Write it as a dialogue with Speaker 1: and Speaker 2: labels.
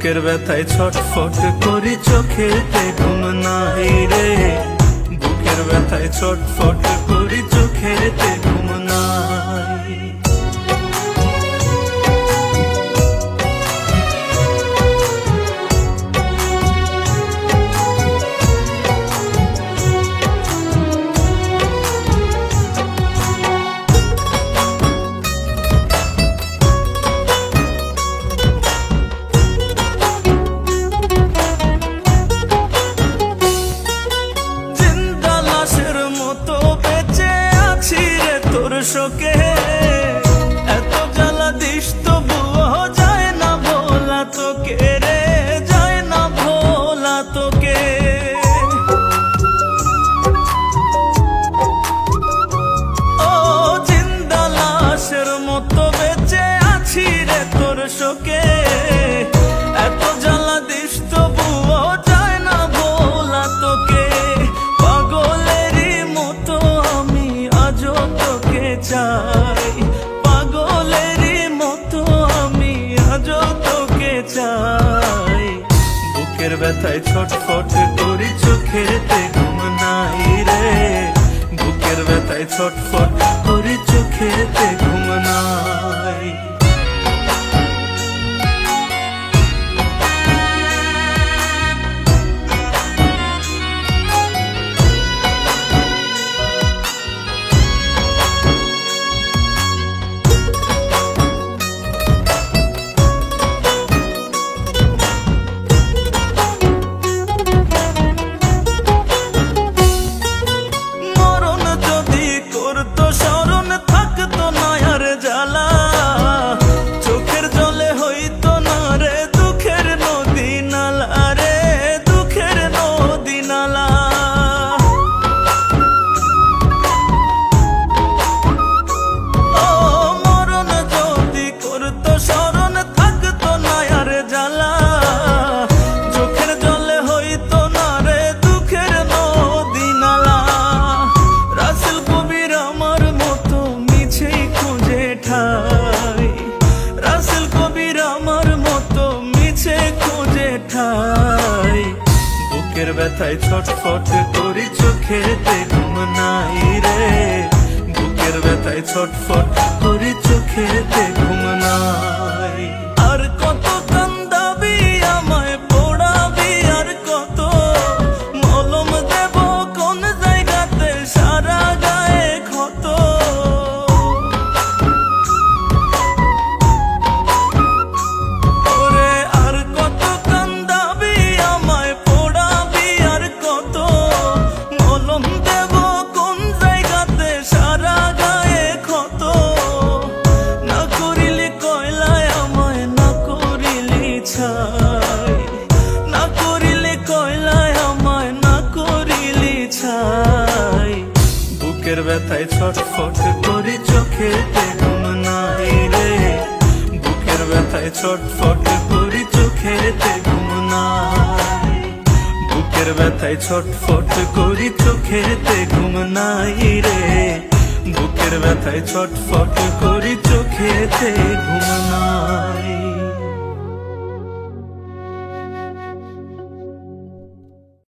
Speaker 1: বুকের ব্যথায় ছটফট করি চোখেতে ঘুম নাই রে, বুকের ব্যথায় ছটফট করি চোখেতে ঘুম নাই। শোকে এত জ্বালা দিস তবুও যায় না ভোলা তোকে রে, যায় না ভোলা তোকে। ও জিন্দা লাশের মতো বেঁচে আছি রে তোর শোকে, এত জ্বালা দিস তবুও যায় না ভোলা তোকে। পাগলেরই মতো আমি আজও তোকে চাই, পাগলেরই মতো আমি আজও তোকে চাই। বুকের ব্যথায় ছটফট করি চোখেতে ঘুম নাই রে, বুকের ব্যথায় ছটফট করি চোখেতে ঘুম নাই। রাসেল কবির আমার মতো মিছে খুঁজে ঠাই, বুকের ব্যথায় ছটফট করি চোখেতে ঘুম নাই রে, বুকের ব্যথায় ছটফট করি চোখেতে ঘুম নাই। আর কত কান্দাবি আমায় পোড়াবি, আর কত মলম দেব কোন জায়গাতে সারা গায়ে ক্ষত। না করিলে কয়লায় আমায় না করিলি ছাই, বুকের ব্যথায় ছটফট করি চোখেতে ঘুম নাই রে, বুকের ব্যথায় ছটফট করি চোখেতে ঘুম নাই। বুকের ব্যথায় ছটফট করি চোখেতে ঘুম নাই রে, বুকের ব্যথায় ছটফট করি চোখেতে ঘুম নাই।